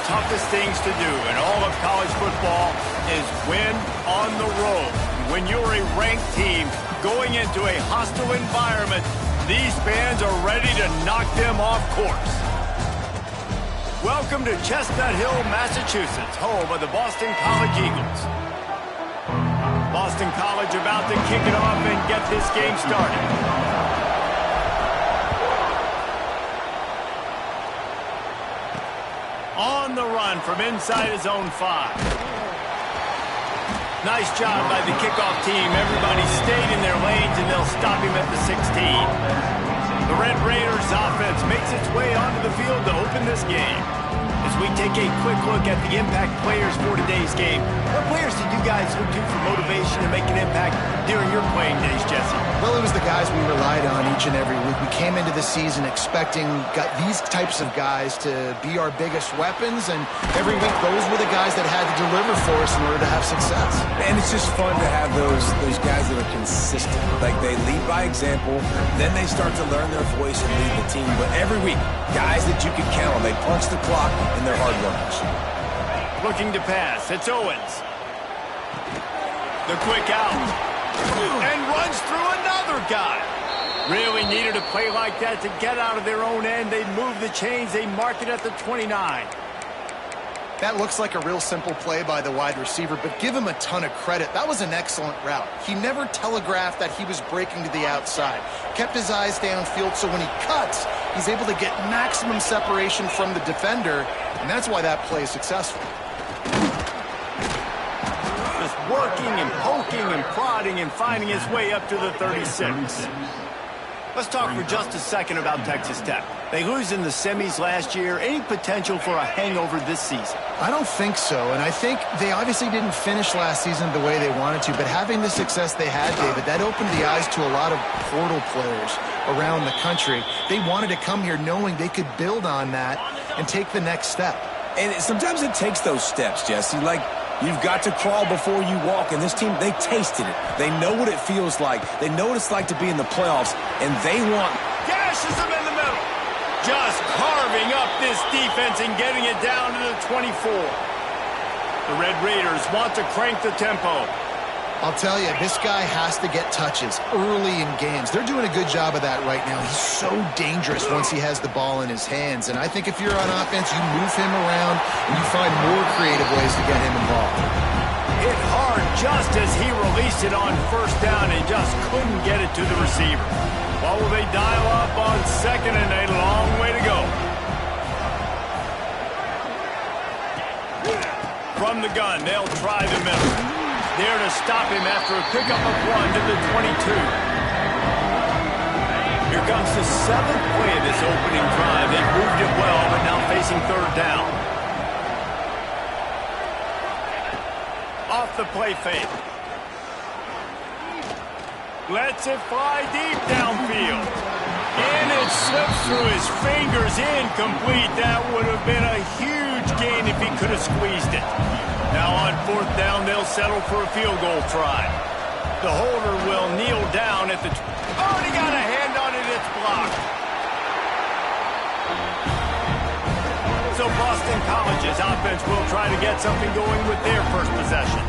toughest things to do in all of college football is win on the road. When you're a ranked team going into a hostile environment, these fans are ready to knock them off course. Welcome to Chestnut Hill, Massachusetts, home of the Boston College Eagles. Boston College about to kick it off and get this game started. On the run from inside his own 5. Nice job by the kickoff team. Everybody stayed in their lanes, and they'll stop him at the 16. The Red Raiders offense makes its way onto the field to open this game. As we take a quick look at the impact players for today's game, what players did you guys look to for motivation to make an impact during your playing days, Jesse? Well, it was the guys we relied on each and every week. We came into the season expecting these types of guys to be our biggest weapons, and every week those were the guys that had to deliver for us in order to have success. And it's just fun to have those guys that are consistent. Like, they lead by example, then they start to learn their voice and lead the team. But every week, guys that you can count on, they punch the clock and they're hard workers. Looking to pass, it's Owens. The quick out. And runs through another guy. Really needed a play like that to get out of their own end. They move the chains. They mark it at the 29. That looks like a real simple play by the wide receiver, but give him a ton of credit. That was an excellent route. He never telegraphed that he was breaking to the outside. Kept his eyes downfield, so when he cuts, he's able to get maximum separation from the defender, and that's why that play is successful. Just working and poking and prodding and finding his way up to the 36. Let's talk for just a second about Texas Tech. They lose in the semis last year. Any potential for a hangover this season? I don't think so, and I think they obviously didn't finish last season the way they wanted to, but having the success they had, David, that opened the eyes to a lot of portal players around the country. They wanted to come here knowing they could build on that and take the next step. And sometimes it takes those steps, Jesse. Like, you've got to crawl before you walk, and this team, they tasted it. They know what it feels like. They know what it's like to be in the playoffs, and they want... Gashes him in the middle. Just carving up this defense and getting it down to the 24. The Red Raiders want to crank the tempo. I'll tell you, this guy has to get touches early in games. They're doing a good job of that right now. He's so dangerous once he has the ball in his hands. And I think if you're on offense, you move him around and you find more creative ways to get him involved. Hit hard just as he released it on first down and just couldn't get it to the receiver. What will they dial up on second and a long way to go? From the gun, they'll try the middle. There to stop him after a pickup of 1 to the 22. Here comes the 7th play of this opening drive. They moved it well, but now facing third down. Off the play fake. Lets it fly deep downfield. And it slips through his fingers, incomplete. That would have been a huge gain if he could have squeezed it. Now on fourth down, they'll settle for a field goal try. The holder will kneel down at the... Oh, and he got a hand on it. It's blocked. So Boston College's offense will try to get something going with their first possession.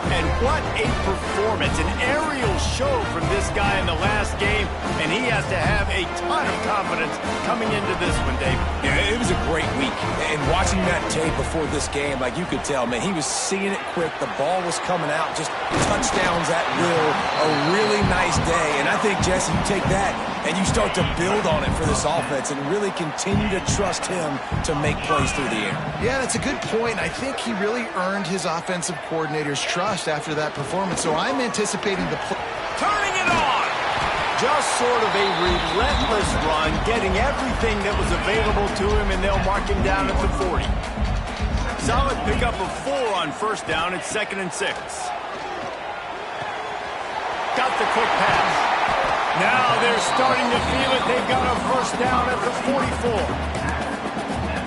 And what a performance, an aerial show from this guy in the last game, and he has to have a ton of confidence coming into this one, Dave. Yeah, it was a great week. And watching that tape before this game, like, you could tell, man, he was seeing it quick. The ball was coming out, just touchdowns at will. A really nice day. And I think, Jesse, you take that and you start to build on it for this offense and really continue to trust him to make plays through the air. Yeah, that's a good point. I think he really earned his offensive coordinator's trust after that performance. So I'm anticipating the play. Turning it on! Just sort of a relentless run, getting everything that was available to him, and they'll mark him down at the 40. Solid pickup of 4 on first down. It's 2nd and 6. Got the quick pass. Now they're starting to feel it. They've got a first down at the 44.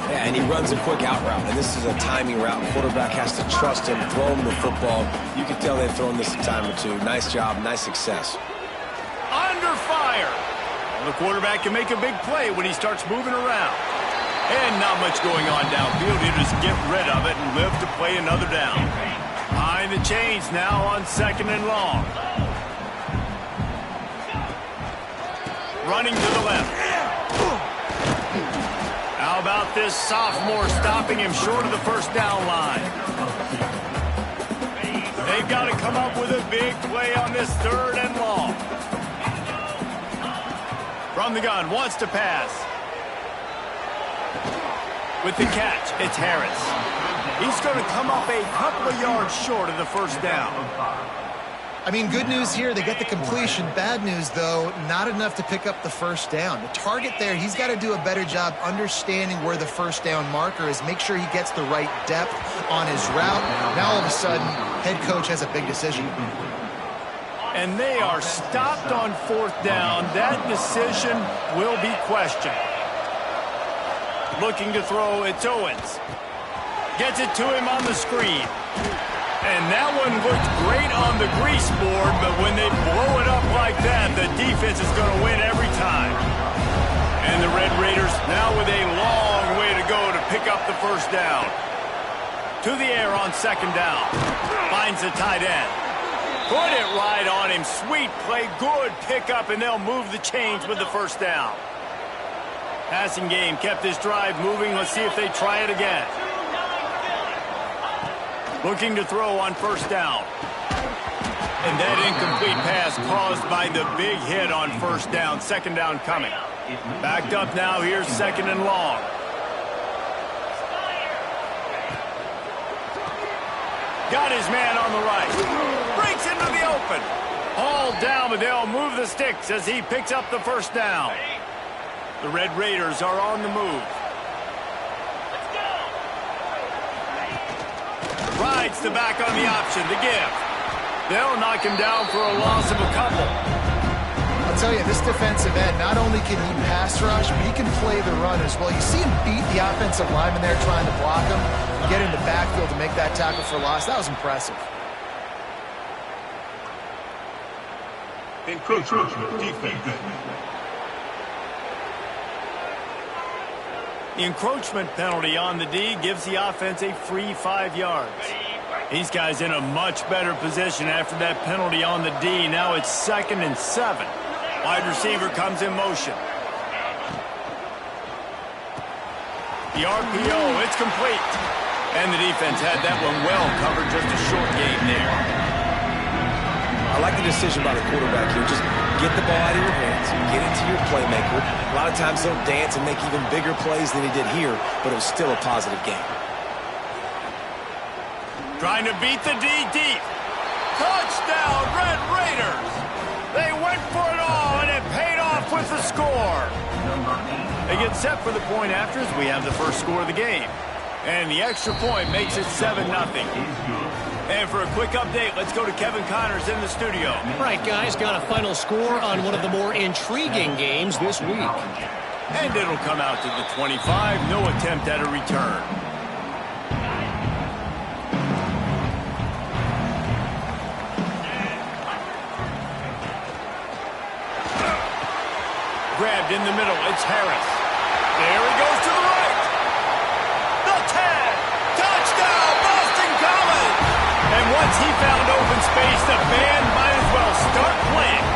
Yeah, and he runs a quick out route, and this is a timing route. Quarterback has to trust him, throw him the football. You can tell they've thrown this a time or two. Nice job, nice success. Under fire. Well, the quarterback can make a big play when he starts moving around. And not much going on downfield. He'll just get rid of it and live to play another down. Behind the chains now on 2nd and long. Running to the left. How about this sophomore stopping him short of the first down line? They've got to come up with a big play on this 3rd and long. From the gun, wants to pass. With the catch, it's Harris. He's going to come up a couple of yards short of the first down. I mean, good news here, they get the completion. Bad news, though, not enough to pick up the first down. The target there, he's got to do a better job understanding where the first down marker is, make sure he gets the right depth on his route. Now, all of a sudden, head coach has a big decision. And they are stopped on 4th down. That decision will be questioned. Looking to throw, it's Owens. Gets it to him on the screen. And that one looked great on the grease board, but when they blow it up like that, the defense is going to win every time. And the Red Raiders now with a long way to go to pick up the first down. To the air on 2nd down. Finds the tight end. Put it right on him. Sweet play, good pickup, and they'll move the chains with the first down. Passing game kept this drive moving. Let's see if they try it again. Looking to throw on 1st down. And that incomplete pass caused by the big hit on 1st down. 2nd down coming. Backed up now. Here's 2nd and long. Got his man on the right. Breaks into the open. All down, but they'll move the sticks as he picks up the first down. The Red Raiders are on the move. Rides the back on the option to give. They'll knock him down for a loss of a couple. I'll tell you, this defensive end, not only can he pass rush, but he can play the run as well. You see him beat the offensive lineman there trying to block him, get in the backfield to make that tackle for loss. That was impressive. Encroachment defense. The encroachment penalty on the D gives the offense a free 5 yards. These guys in a much better position after that penalty on the D. Now it's 2nd and 7. Wide receiver comes in motion. The RPO, it's complete. And the defense had that one well covered, just a short game there. I like the decision by the quarterback here. Just get the ball out of your hands, get it to your playmaker. A lot of times he'll dance and make even bigger plays than he did here, but it was still a positive game. Trying to beat the D deep. Touchdown, Red Raiders! They went for it all, and it paid off with the score. They get set for the point after as we have the first score of the game. And the extra point makes it 7-0. And for a quick update, let's go to Kevin Connors in the studio. Right, guys, got a final score on one of the more intriguing games this week. And it'll come out to the 25. No attempt at a return. Grabbed in the middle. It's Harris. There he goes to the right. The 10. Touchdown, Boston College. And once he found open space, the band might as well start playing.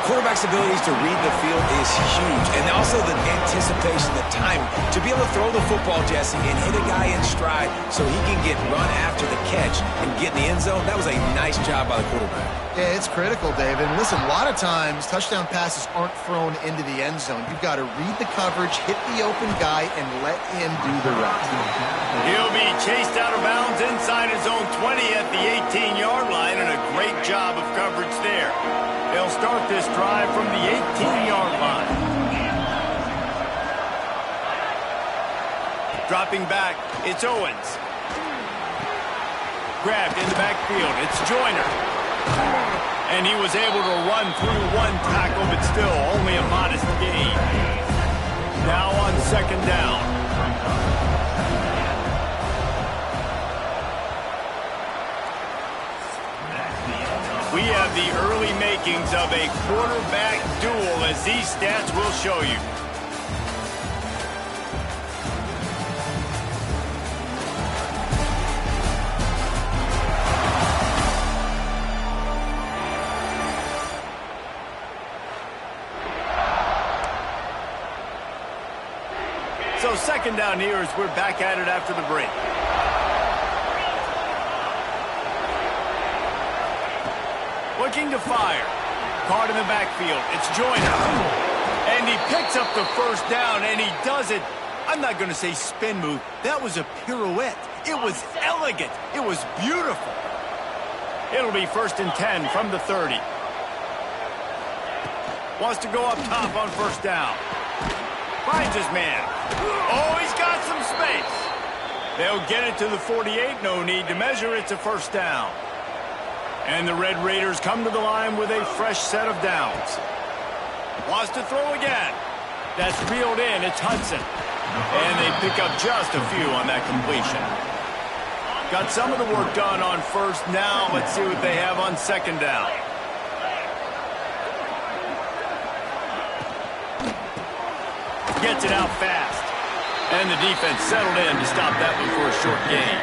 Quarterback's abilities to read the field is huge, and also the anticipation, the timing. To be able to throw the football, Jesse, and hit a guy in stride so he can get run after the catch and get in the end zone, that was a nice job by the quarterback. Yeah, it's critical, David. And listen, a lot of times, touchdown passes aren't thrown into the end zone. You've got to read the coverage, hit the open guy, and let him do the rest. He'll be chased out of bounds inside his own 20 at the 18-yard line, and a great job of coverage there. They'll start this drive from the 18-yard line. Dropping back, it's Owens. Grabbed in the backfield, it's Joyner. And he was able to run through one tackle, but still only a modest gain. Now on 2nd down. We have the early makings of a quarterback duel, as these stats will show you. So second down here as we're back at it after the break. Looking to fire. Caught in the backfield. It's Joyner. And he picks up the first down, and he does it. I'm not going to say spin move. That was a pirouette. It was elegant. It was beautiful. It'll be 1st and 10 from the 30. Wants to go up top on first down. Finds his man. Oh, he's got some space. They'll get it to the 48. No need to measure. It's a first down. And the Red Raiders come to the line with a fresh set of downs. Wants to throw again. That's reeled in. It's Hudson. And they pick up just a few on that completion. Got some of the work done on first. Now let's see what they have on second down. Gets it out fast. And the defense settled in to stop that one for a short gain.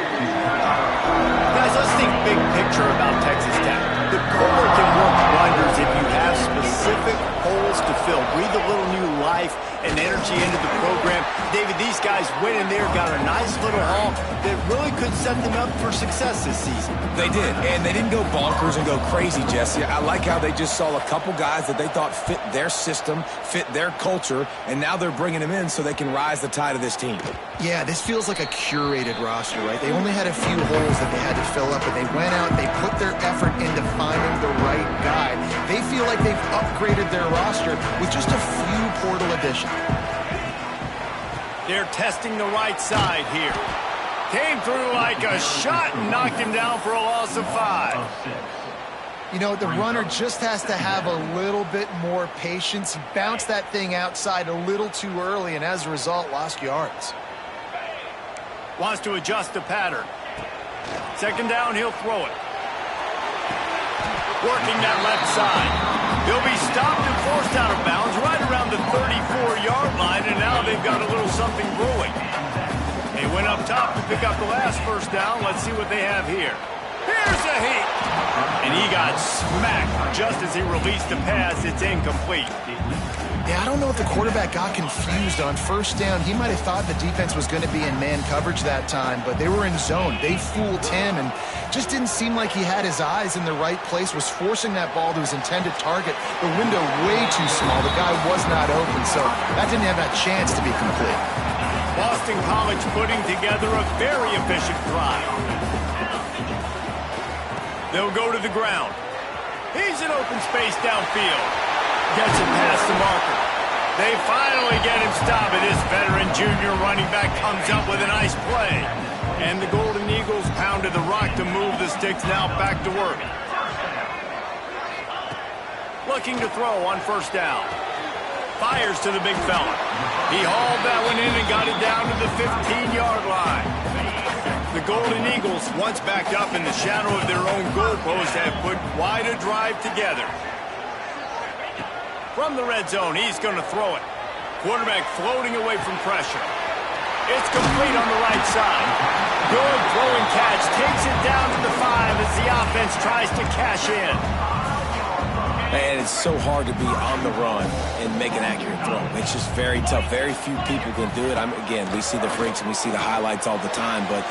Guys, let's think big picture about Texas Tech. The core can work wonders if you have specific holes to fill. Breathe a little new life and energy into the program. David, these guys went in there, got a nice little haul that really could set them up for success this season. They did, and they didn't go bonkers and go crazy, Jesse. I like how they just saw a couple guys that they thought fit their system, fit their culture, and now they're bringing them in so they can rise the tide of this team. Yeah, this feels like a curated roster, right? They only had a few holes that they had to fill up, but they went out, they put their effort into finding the right guy. They feel like they've upgraded their roster with just a few portal additions. They're testing the right side here. Came through like a shot and knocked him down for a loss of 5. You know, the runner just has to have a little bit more patience. He bounced that thing outside a little too early, and as a result, lost yards. Wants to adjust the pattern. Second down, he'll throw it. Working that left side. He'll be stopped and forced out of bounds right around the 34-yard line, and now they've got a little something brewing. They went up top to pick up the last first down. Let's see what they have here. Here's a hit. And he got smacked just as he released the pass. It's incomplete. Yeah, I don't know if the quarterback got confused on first down. He might have thought the defense was going to be in man coverage that time, but they were in zone. They fooled him and just didn't seem like he had his eyes in the right place, was forcing that ball to his intended target. The window way too small. The guy was not open, so that didn't have that chance to be complete. Boston College putting together a very efficient drive. They'll go to the ground. He's in open space downfield. Gets it past the marker. They finally get him stopped. This veteran junior running back comes up with a nice play. And the Golden Eagles pounded the rock to move the sticks. Now back to work. Looking to throw on first down. Fires to the big fella. He hauled that one in and got it down to the 15-yard line. The Golden Eagles, once backed up in the shadow of their own goalpost, have put quite a drive together. From the red zone, he's going to throw it. Quarterback floating away from pressure. It's complete on the right side. Good throwing catch. Takes it down to the 5 as the offense tries to cash in. Man, it's so hard to be on the run and make an accurate throw. It's just very tough. Very few people can do it. Again, we see the freaks and we see the highlights all the time, but...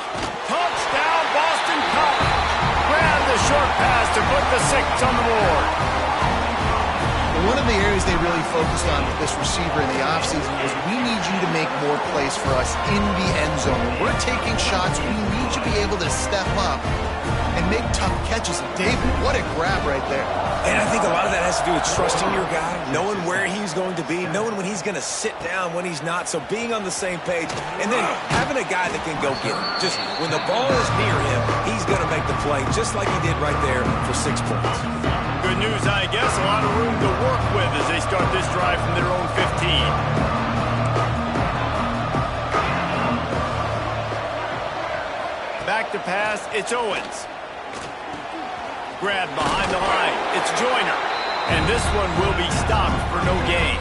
Touchdown, Boston College. Grab the short pass to put the 6 on the board. One of the areas they really focused on with this receiver in the offseason was we need you to make more plays for us in the end zone. When we're taking shots, we need you to be able to step up and make tough catches. And David, what a grab right there. And I think a lot of that has to do with trusting your guy, knowing where he's going to be, knowing when he's going to sit down, when he's not, so being on the same page, and then having a guy that can go get him. Just when the ball is near him, he's going to make the play, just like he did right there for 6 points. Good news, I guess. A lot of room to work with as they start this drive from their own 15. Back to pass, it's Owens. Grabbed behind the line, it's Joyner. And this one will be stopped for no gain.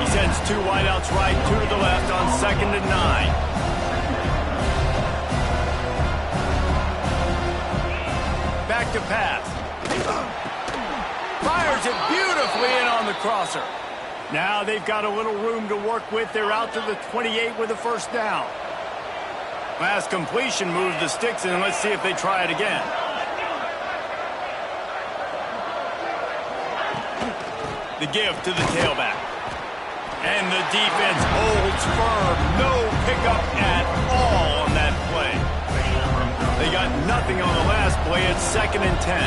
He sends 2 wideouts right, 2 to the left on 2nd and 9. Back to pass. Fires it beautifully in on the crosser. Now they've got a little room to work with. They're out to the 28 with a first down. Last completion moved the sticks in. Let's see if they try it again. The give to the tailback. And the defense holds firm. No pickup at all on that play. They got nothing on the last play. It's 2nd and 10.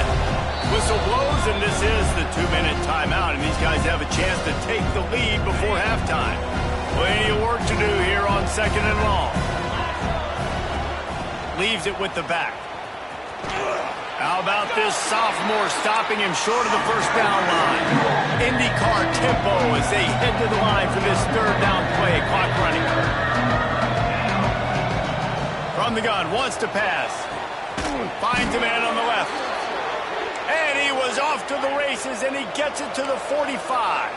Whistle blows, and this is the 2-minute timeout, and these guys have a chance to take the lead before halftime. Plenty of work to do here on 2nd and long. Leaves it with the back. How about this sophomore stopping him short of the first down line? IndyCar tempo as they head to the line for this 3rd down play. Clock running. From the gun, wants to pass. Finds a man on the left. And he was off to the races, and he gets it to the 45.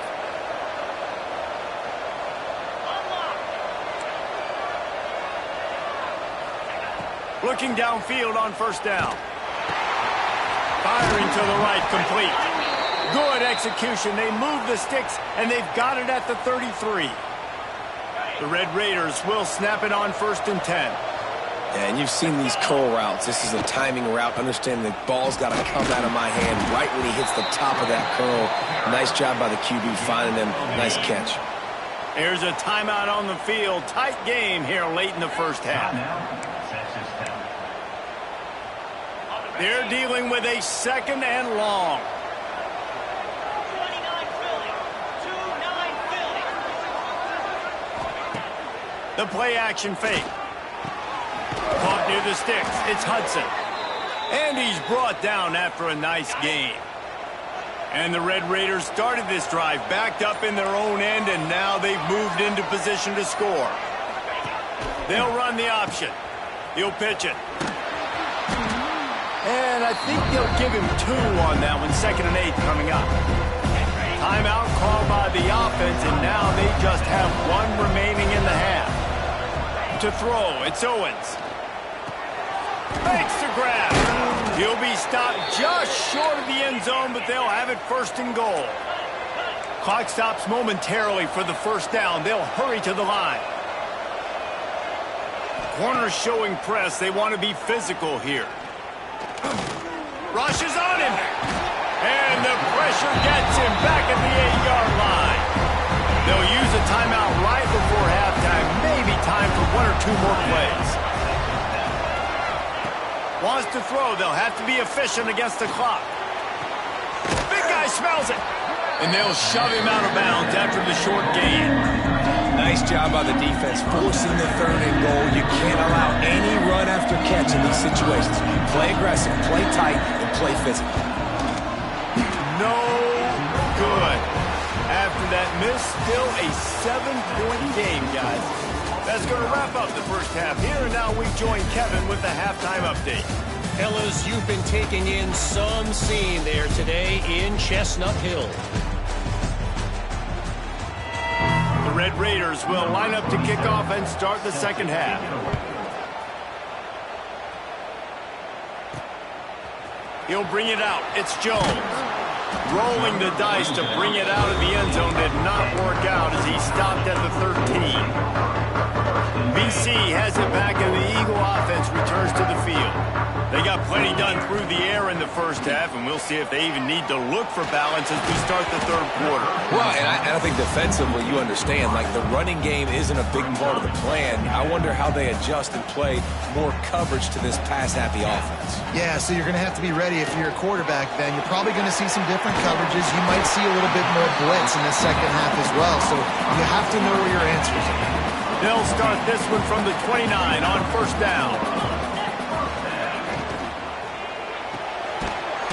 Looking downfield on first down. Firing to the right, complete. Good execution. They move the sticks, and they've got it at the 33. The Red Raiders will snap it on 1st and 10. Yeah, and you've seen these curl routes. This is a timing route. Understand the ball's got to come out of my hand right when he hits the top of that curl. Nice job by the QB finding them. Nice catch. There's a timeout on the field. Tight game here late in the first half. They're dealing with a 2nd and long. The play action fake. Caught near the sticks. It's Hudson. And he's brought down after a nice gain. And the Red Raiders started this drive backed up in their own end, and now they've moved into position to score. They'll run the option. He'll pitch it. And I think they'll give him 2 on that one. 2nd and 8 coming up. Timeout called by the offense, and now they just have 1 remaining in the half. To throw, it's Owens. Makes the grab. He'll be stopped just short of the end zone, but they'll have it 1st and goal. Clock stops momentarily for the first down. They'll hurry to the line. Corners showing press. They want to be physical here. Rushes on him. And the pressure gets him back at the 8-yard line. They'll use a timeout right before halftime. Maybe time for 1 or 2 more plays. Wants to throw. They'll have to be efficient against the clock. Big guy smells it. And they'll shove him out of bounds after the short gain. Nice job by the defense forcing the 3rd and goal. You can't allow any run after catch in these situations. Play aggressive, play tight, and play physical. No good. After that miss, still a 7-point game, guys. That's going to wrap up the first half here, and now we join Kevin with the halftime update. Fellas, you've been taking in some scene there today in Chestnut Hill. The Red Raiders will line up to kick off and start the second half. He'll bring it out. It's Jones. Rolling the dice to bring it out of the end zone did not work out as he stopped at the 13. BC has it back, and the Eagle offense returns to the field. They got plenty done through the air in the first half, and we'll see if they even need to look for balance as we start the 3rd quarter. Well, and I think defensively, you understand, like the running game isn't a big part of the plan. I wonder how they adjust and play more coverage to this pass-happy offense. Yeah, so you're going to have to be ready if you're a quarterback, Ben. You're probably going to see some different coverages. You might see a little bit more blitz in the second half as well, so you have to know where your answers are. They'll start this one from the 29 on first down.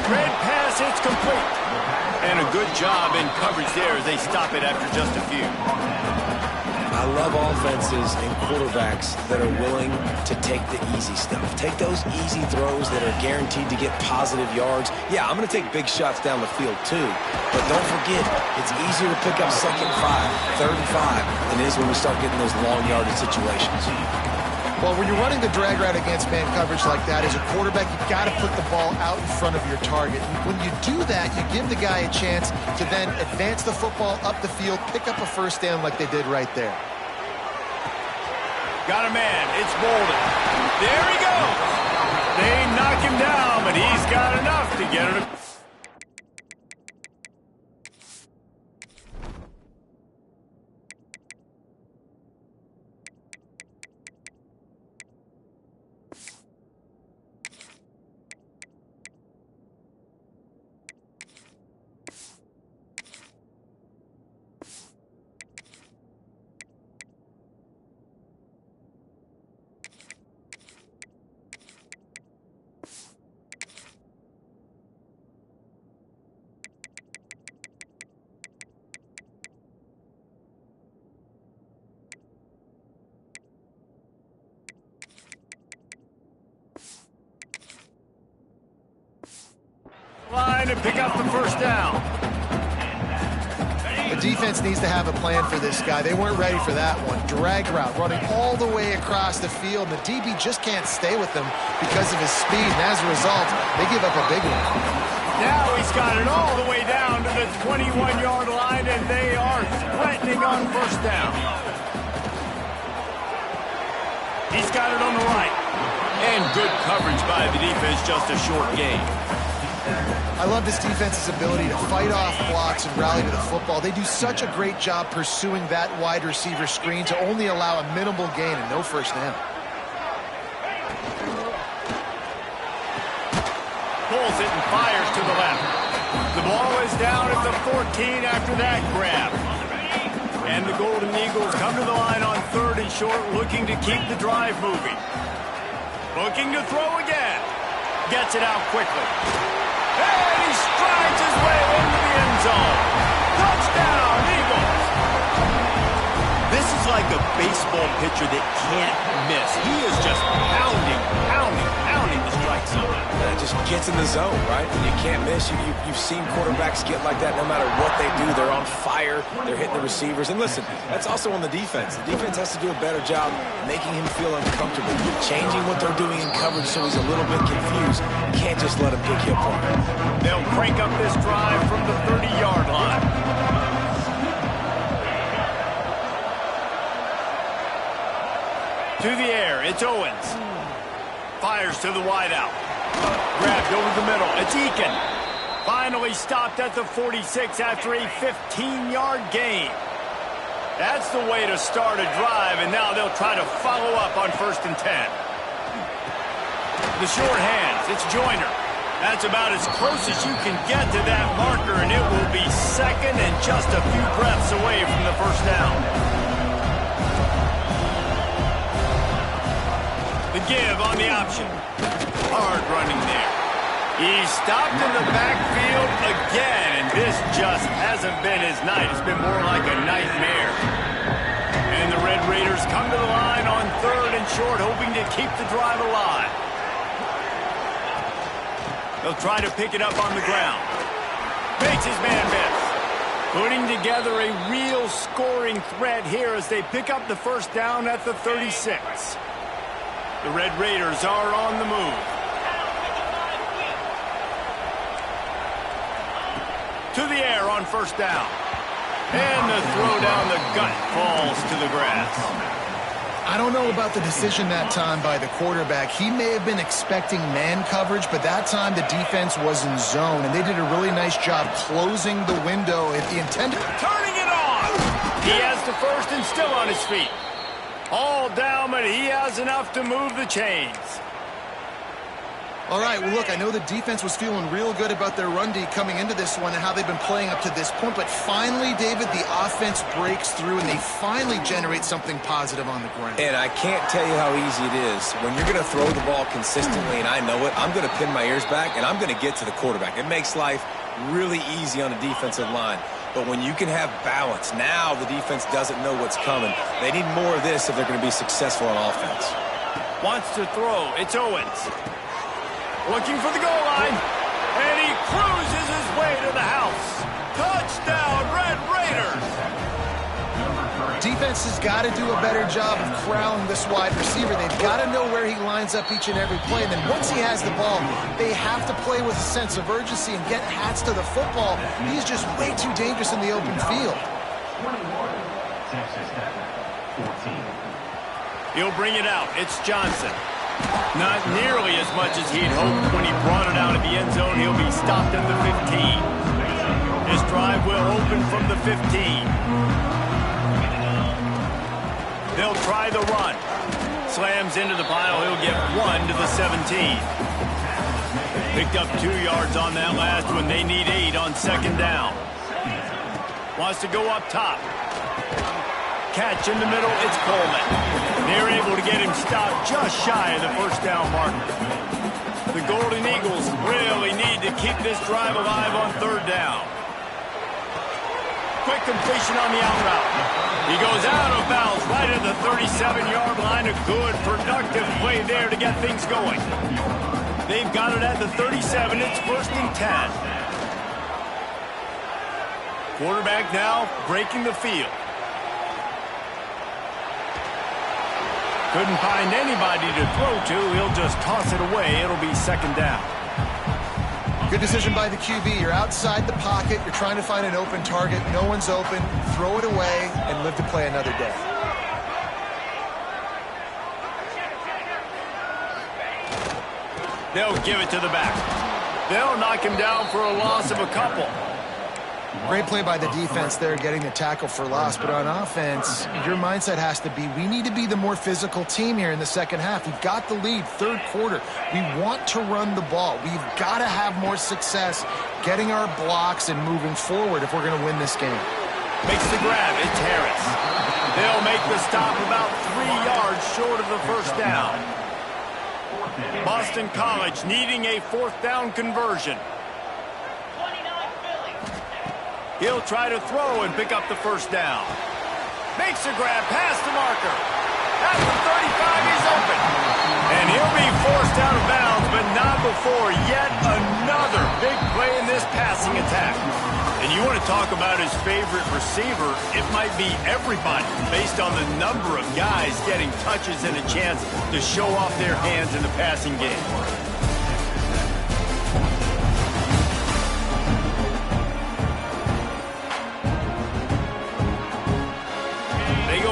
Red pass, it's complete. And a good job in coverage there as they stop it after just a few. I love offenses and quarterbacks that are willing to take the easy stuff. Take those easy throws that are guaranteed to get positive yards. Yeah, I'm going to take big shots down the field too. But don't forget, it's easier to pick up 2nd and 5, 3rd and 5 than it is when we start getting those long yardage situations. Well, when you're running the drag route against man coverage like that, as a quarterback, you've got to put the ball out in front of your target. When you do that, you give the guy a chance to then advance the football up the field, pick up a first down like they did right there. Got a man. It's Bolden. There he goes. They knock him down, but he's got enough to get it. Line and pick up the first down. The defense needs to have a plan for this guy. They weren't ready for that one. Drag route, running all the way across the field. The DB just can't stay with them because of his speed, and as a result, they give up a big one. Now he's got it all the way down to the 21-yard line, and they are threatening on first down. He's got it on the right. And good coverage by the defense, just a short gain. I love this defense's ability to fight off blocks and rally to the football. They do such a great job pursuing that wide receiver screen to only allow a minimal gain and no first down. Pulls it and fires to the left. The ball is down at the 14 after that grab. And the Golden Eagles come to the line on 3rd and short, looking to keep the drive moving. Looking to throw again. Gets it out quickly. And he strides his way into the end zone. Touchdown, Eagles. This is like a baseball pitcher that can't miss. He is just pounding the strike zone. It just gets in the zone, right? And you can't miss. You've seen quarterbacks get like that no matter what they do. They're on fire. They're hitting the receivers. And listen, that's also on the defense. The defense has to do a better job making him feel uncomfortable, changing what they're doing in coverage so he's a little bit confused. You can't just let him pick you apart. They'll crank up this drive from the 30-yard line. To the air, it's Owens. Fires to the wideout. Grabbed over the middle. It's Eakin. Finally stopped at the 46 after a 15-yard gain. That's the way to start a drive, and now they'll try to follow up on 1st and 10. The short hands, it's Joyner. That's about as close as you can get to that marker, and it will be 2nd and just a few breaths away from the first down. The give on the option. Hard running there. He's stopped in the backfield again, and this just hasn't been his night. It's been more like a nightmare. And the Red Raiders come to the line on 3rd and short, hoping to keep the drive alive. They'll try to pick it up on the ground. Makes his man miss. Putting together a real scoring threat here as they pick up the first down at the 36. The Red Raiders are on the move. To the air on first down. And the throw down the gut falls to the grass. I don't know about the decision that time by the quarterback. He may have been expecting man coverage, but that time the defense was in zone, and they did a really nice job closing the window at the intended. Turning it on! He has the first and still on his feet. All down, but he has enough to move the chains. All right, well, look, I know the defense was feeling real good about their run D coming into this one and how they've been playing up to this point, but finally, David, the offense breaks through and they finally generate something positive on the ground. And I can't tell you how easy it is. When you're going to throw the ball consistently, and I know it, I'm going to pin my ears back, and I'm going to get to the quarterback. It makes life really easy on the defensive line. But when you can have balance, now the defense doesn't know what's coming. They need more of this if they're going to be successful on offense. Wants to throw. It's Owens. Looking for the goal line. And he cruises his way to the house. Touchdown, Red Raiders. Defense has got to do a better job of corralling this wide receiver. They've got to know where he lines up each and every play. And then once he has the ball, they have to play with a sense of urgency and get hats to the football. He's just way too dangerous in the open field. 21, Texas Tech, 14. He'll bring it out. It's Johnson. Not nearly as much as he'd hoped when he brought it out of the end zone. He'll be stopped at the 15. This drive will open from the 15. They'll try the run. Slams into the pile. He'll get 1 to the 17. Picked up 2 yards on that last one. They need 8 on second down. Wants to go up top. Catch in the middle. It's Coleman. They're able to get him stopped just shy of the first down marker. The Golden Eagles really need to keep this drive alive on third down. Quick completion on the out route. He goes out of bounds right at the 37-yard line. A good, productive play there to get things going. They've got it at the 37. It's 1st and 10. Quarterback now breaking the field. Couldn't find anybody to throw to. He'll just toss it away. It'll be second down. Good decision by the QB. You're outside the pocket. You're trying to find an open target. No one's open. Throw it away and live to play another day. They'll give it to the back. They'll knock him down for a loss of a couple. Great play by the defense there, getting the tackle for loss. But on offense, your mindset has to be, we need to be the more physical team here in the second half. We've got the lead, third quarter. We want to run the ball. We've got to have more success getting our blocks and moving forward if we're going to win this game. Makes the grab. It's Harris. They'll make the stop about 3 yards short of the first down. Boston College needing a 4th down conversion. He'll try to throw and pick up the first down. Makes a grab past the marker. At the 35, he's open. And he'll be forced out of bounds, but not before yet another big play in this passing attack. And you want to talk about his favorite receiver, it might be everybody, based on the number of guys getting touches and a chance to show off their hands in the passing game.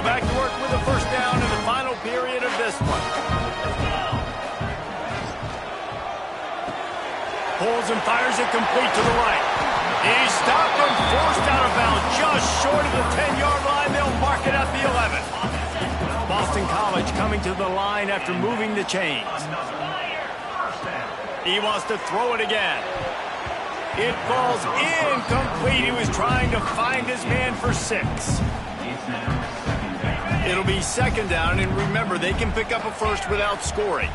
Back to work with a first down in the final period of this one. Pulls and fires it complete to the right. He's stopped and forced out of bounds just short of the 10-yard line. They'll mark it at the 11. Boston College coming to the line after moving the chains. He wants to throw it again. It falls incomplete. He was trying to find his man for 6. It'll be second down, and remember, they can pick up a first without scoring.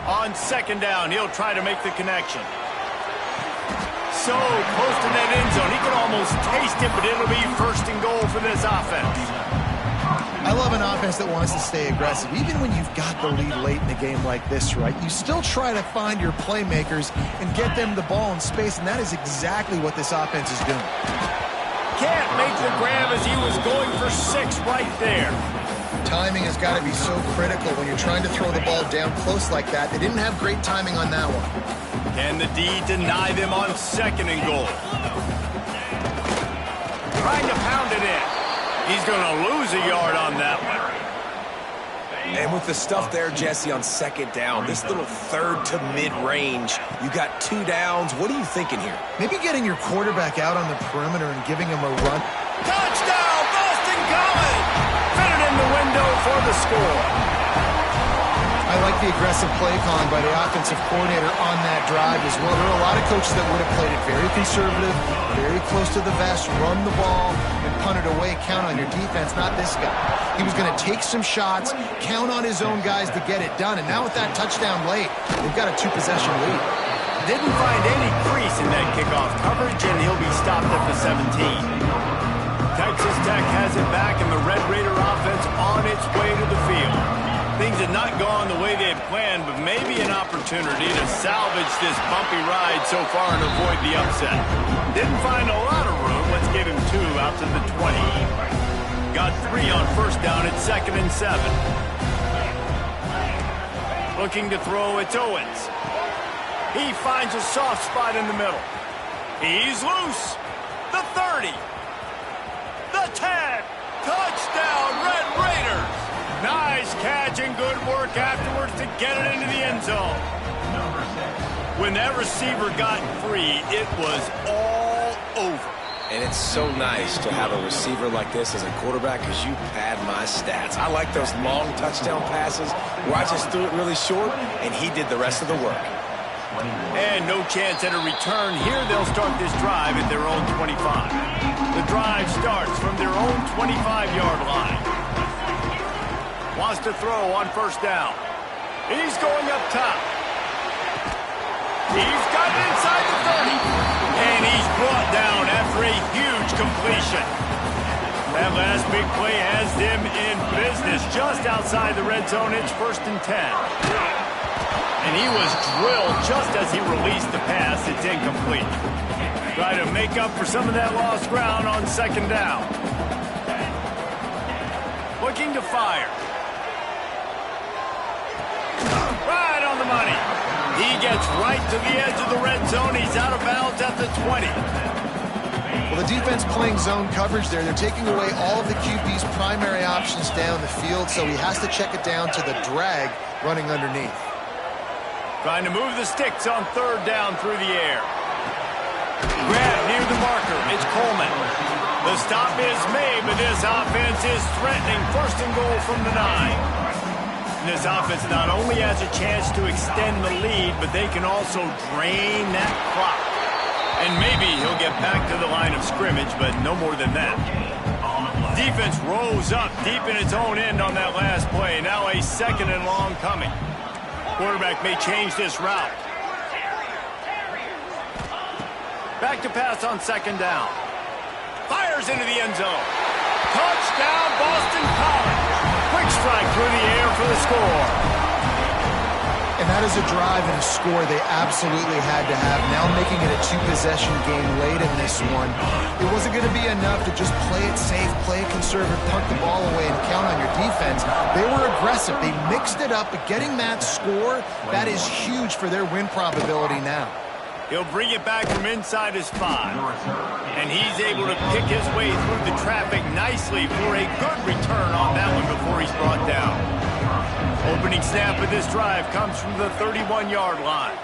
On second down, he'll try to make the connection. So close to that end zone. He can almost taste it, but it'll be 1st and goal for this offense. I love an offense that wants to stay aggressive. Even when you've got the lead late in a game like this, right, you still try to find your playmakers and get them the ball in space, and that is exactly what this offense is doing. Can't make the grab as he was going for 6 right there. Timing has got to be so critical when you're trying to throw the ball down close like that. They didn't have great timing on that one. Can the D deny them on 2nd and goal? Trying to pound it in. He's going to lose a yard on that one. And with the stuff there, Jesse, on second down, this little third to mid-range, you got 2 downs. What are you thinking here? Maybe getting your quarterback out on the perimeter and giving him a run. Touchdown, Boston College! Fit it in the window for the score. I like the aggressive play calling by the offensive coordinator on that drive as well. There are a lot of coaches that would have played it very conservative, very close to the vest, run the ball, and punt it away, count on your defense, not this guy. He was going to take some shots, count on his own guys to get it done, and now with that touchdown late, they've got a 2-possession lead. Didn't find any crease in that kickoff coverage, and he'll be stopped at the 17. Texas Tech has it back, and the Red Raider offense on its way to the field. Things had not gone the way they had planned, but maybe an opportunity to salvage this bumpy ride so far and avoid the upset. Didn't find a lot of room. Let's give him 2 out to the 20. Got 3 on first down at 2nd and 7. Looking to throw, it's Owens. He finds a soft spot in the middle. He's loose. The 30. The 10. Touchdown, Red Raiders. Nice catch and good work afterwards to get it into the end zone. When that receiver got free, it was all over. And it's so nice to have a receiver like this as a quarterback because you pad my stats. I like those long touchdown passes where I just threw it really short and he did the rest of the work. And no chance at a return. Here they'll start this drive at their own 25. The drive starts from their own 25-yard line. Wants to throw on first down. He's going up top. He's got it inside the 30. And he's brought down after a huge completion. That last big play has them in business just outside the red zone. It's 1st and 10. And he was drilled just as he released the pass. It's incomplete. Try to make up for some of that lost ground on 2nd down. Looking to fire. Right on the money. He gets right to the edge of the red zone. He's out of bounds at the 20. Well, the defense playing zone coverage there. They're taking away all of the QB's primary options down the field, so he has to check it down to the drag running underneath. Trying to move the sticks on 3rd down through the air. Grab near the marker. It's Coleman. The stop is made, but this offense is threatening 1st and goal from the 9. This offense not only has a chance to extend the lead, but they can also drain that clock. And maybe he'll get back to the line of scrimmage, but no more than that. Defense rose up deep in its own end on that last play. Now a 2nd and long coming. Quarterback may change this route. Back to pass on 2nd down. Fires into the end zone. Touchdown, Boston College. Quick strike through the air for the score. And that is a drive and a score they absolutely had to have. Now making it a 2-possession game late in this one. It wasn't going to be enough to just play it safe, play it conservative, punt the ball away, and count on your defense. They were aggressive. They mixed it up, but getting that score, that is huge for their win probability now. He'll bring it back from inside his 5. And he's able to pick his way through the traffic nicely for a good return on that one before he's brought down. Opening snap of this drive comes from the 31-yard line.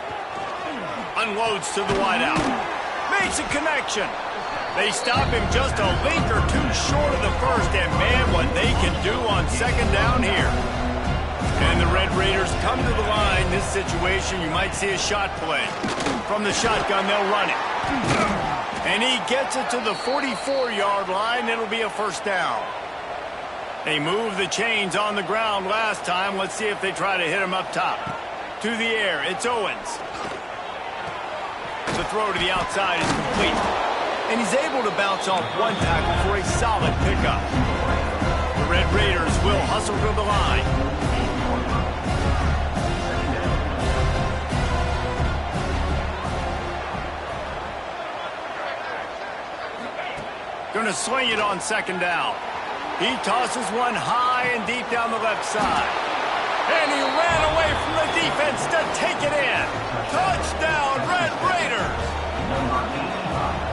Unloads to the wideout. Makes a connection. They stop him just a link or 2 short of the 1st. And man, what they can do on 2nd down here. And the Red Raiders come to the line. This situation, you might see a shot play. From the shotgun, they'll run it. And he gets it to the 44-yard line. It'll be a 1st down. They moved the chains on the ground last time. Let's see if they try to hit him up top. To the air, it's Owens. The throw to the outside is complete. And he's able to bounce off 1 tackle for a solid pickup. The Red Raiders will hustle to the line. Going to swing it on 2nd down. He tosses one high and deep down the left side. And he ran away from the defense to take it in. Touchdown, Red Raiders.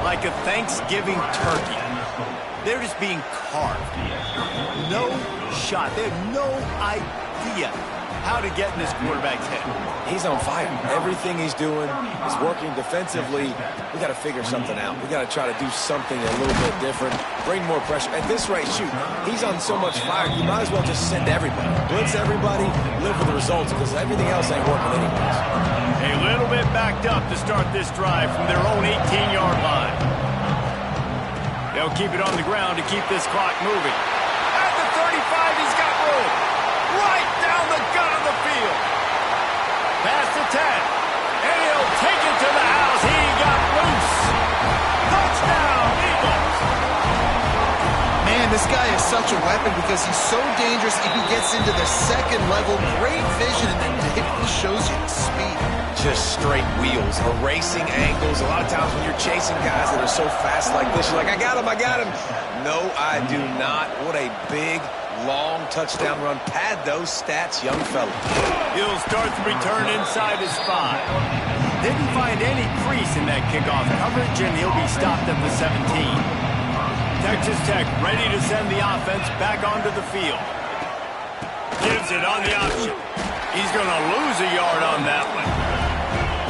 Like a Thanksgiving turkey. They're just being carved. No shot. They have no idea how to get in this quarterback's head. He's on fire. Everything he's doing is working defensively. We got to figure something out. We got to try to do something a little bit different. Bring more pressure. At this rate, shoot, he's on so much fire, you might as well just send everybody. Blitz everybody, live with the results, because everything else ain't working anyways. A little bit backed up to start this drive from their own 18-yard line. They'll keep it on the ground to keep this clock moving. At the 35, he's got room. Right down the gut of the field. Past the 10. And he'll take it to the house. He got loose. Touchdown, Eagles. Man, And this guy is such a weapon because he's so dangerous. If he gets into the second level, great vision, and then he shows you the speed. Just straight wheels, erasing angles. A lot of times when you're chasing guys that are so fast like this, you're like, I got him, I got him. No, I do not. What a big, long touchdown run. Pad those stats, young fella. He'll start the return inside his 5. Didn't find any crease in that kickoff coverage, and he'll be stopped at the 17. Texas Tech ready to send the offense back onto the field. Gives it on the option. He's going to lose a yard on that one.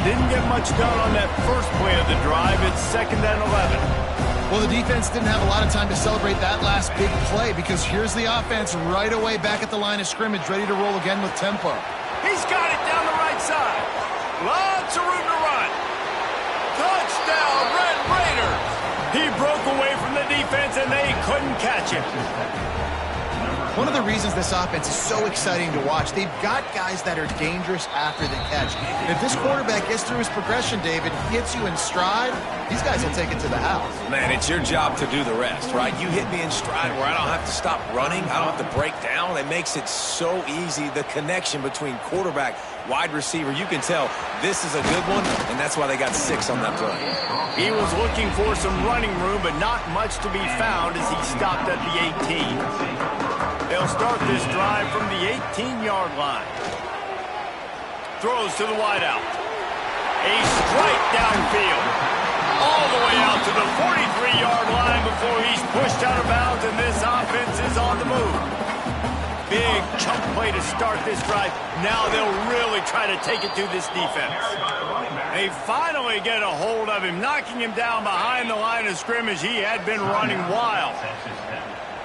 Didn't get much done on that first play of the drive. It's 2nd and 11. Well, the defense didn't have a lot of time to celebrate that last big play because here's the offense right away back at the line of scrimmage, ready to roll again with tempo. He's got it down the right side. Lots of room to run. Touchdown, Red Raiders. He broke away from the defense, and they couldn't catch him. One of the reasons this offense is so exciting to watch, they've got guys that are dangerous after the catch. If this quarterback gets through his progression, David, hits you in stride, these guys will take it to the house. Man, it's your job to do the rest, right? You hit me in stride where I don't have to stop running. I don't have to break down. It makes it so easy. The connection between quarterback, wide receiver, you can tell this is a good one, and that's why they got 6 on that play. He was looking for some running room, but not much to be found as he stopped at the 18. They'll start this drive from the 18-yard line. Throws to the wideout. A strike downfield. All the way out to the 43-yard line before he's pushed out of bounds, and this offense is on the move. Big chunk play to start this drive. Now they'll really try to take it to this defense. They finally get a hold of him, knocking him down behind the line of scrimmage. He had been running wild.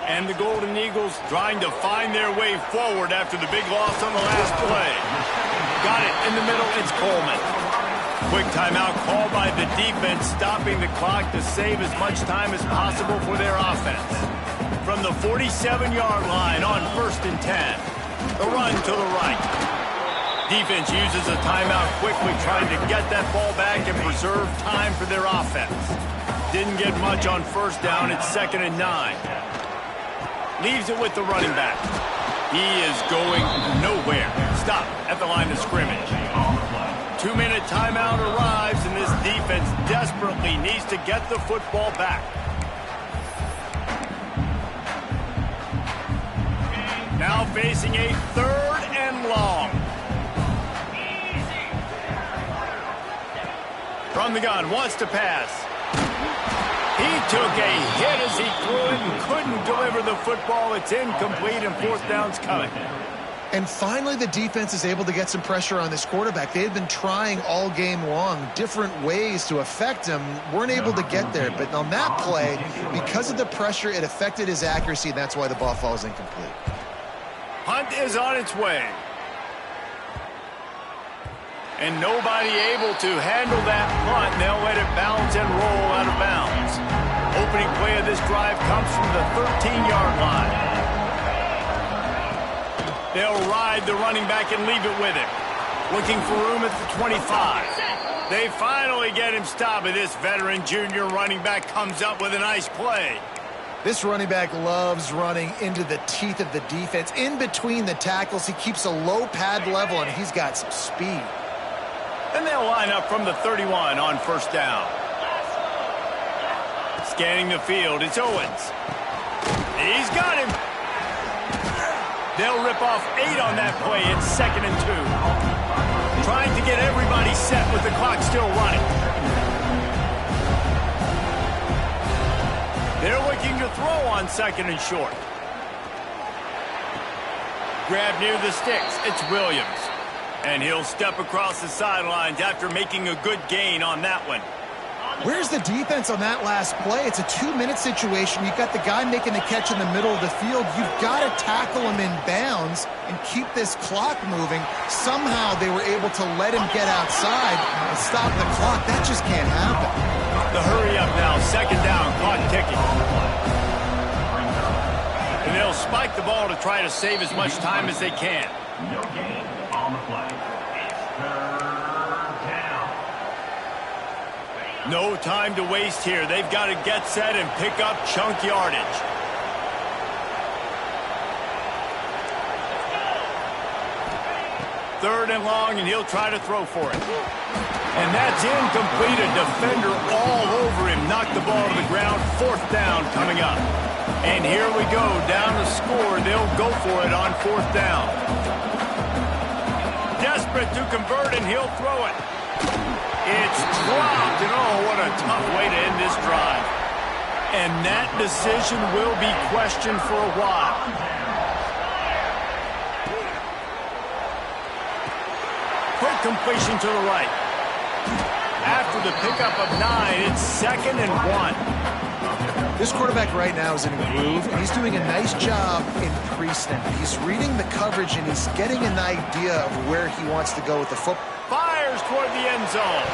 And the Golden Eagles trying to find their way forward after the big loss on the last play. Got it in the middle. It's Coleman. Quick timeout called by the defense, stopping the clock to save as much time as possible for their offense. From the 47-yard line on 1st and 10. The run to the right. Defense uses a timeout quickly, trying to get that ball back and preserve time for their offense. Didn't get much on 1st down. It's 2nd and 9. Leaves it with the running back. He is going nowhere. Stop at the line of scrimmage. 2-minute timeout arrives, and this defense desperately needs to get the football back. Now facing a 3rd and long. From the gun, wants to pass. He took a hit as he threw it and couldn't deliver the football. It's incomplete, and 4th down's coming. And finally, the defense is able to get some pressure on this quarterback. They had been trying all game long different ways to affect him. Weren't able to get there. But on that play, because of the pressure, it affected his accuracy, and that's why the ball falls incomplete. Punt is on its way. And nobody able to handle that punt. They'll let it bounce and roll out of bounds. Opening play of this drive comes from the 13-yard line. They'll ride the running back and leave it with him. Looking for room at the 25. They finally get him stopped, and this veteran junior running back comes up with a nice play. This running back loves running into the teeth of the defense. In between the tackles, he keeps a low pad level, and he's got some speed. And they'll line up from the 31 on 1st down. Scanning the field, it's Owens. He's got him. They'll rip off 8 on that play. It's 2nd and 2. Trying to get everybody set with the clock still running. They're looking to throw on 2nd and short. Grab near the sticks. It's Williams. And he'll step across the sidelines after making a good gain on that one. Where's the defense on that last play? It's a 2-minute situation. You've got the guy making the catch in the middle of the field. You've got to tackle him in bounds and keep this clock moving. Somehow they were able to let him get outside and stop the clock. That just can't happen. The hurry up now. 2nd down. Clock ticking. And they'll spike the ball to try to save as much time as they can. No gain on the play. It's 3rd down. No time to waste here. They've got to get set and pick up chunk yardage. 3rd and long, and he'll try to throw for it. And that's incomplete. A defender all over him. Knocked the ball to the ground. 4th down coming up. And here we go. Down to score. They'll go for it on 4th down. Desperate to convert, and he'll throw it. It's dropped, and oh, what a tough way to end this drive. And that decision will be questioned for a while. Quick completion to the right. After the pickup of 9, it's 2nd and 1. This quarterback right now is in a groove, and he's doing a nice job in pre-snap. He's reading the coverage, and he's getting an idea of where he wants to go with the football. Fires toward the end zone.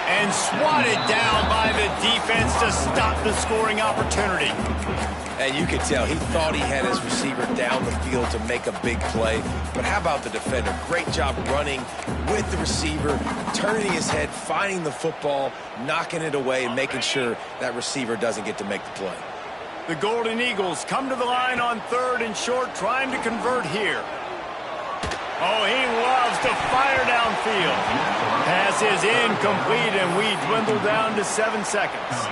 And swatted down by the defense to stop the scoring opportunity. And you could tell he thought he had his receiver down the field to make a big play. But how about the defender? Great job running with the receiver, turning his head, finding the football, knocking it away, and making sure that receiver doesn't get to make the play. The Golden Eagles come to the line on 3rd and short, trying to convert here. Oh, he loves to fire downfield. Pass is incomplete, and we dwindle down to 7 seconds.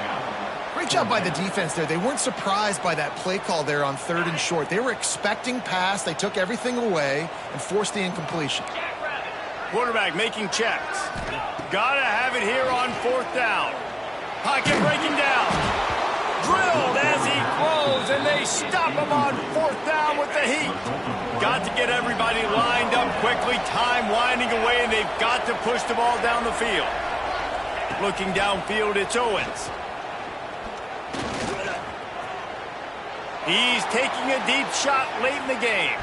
Great job by the defense there. They weren't surprised by that play call there on 3rd and short. They were expecting pass. They took everything away and forced the incompletion. Quarterback making checks. Gotta have it here on 4th down. Pocket breaking down. Drilled as he throws, and they stop him on 4th down with the heat. Got to get everybody lined up quickly. Time winding away, and they've got to push the ball down the field. Looking downfield, it's Owens. He's taking a deep shot late in the game.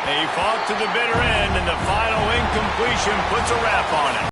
They fought to the bitter end, and the final incompletion puts a wrap on it.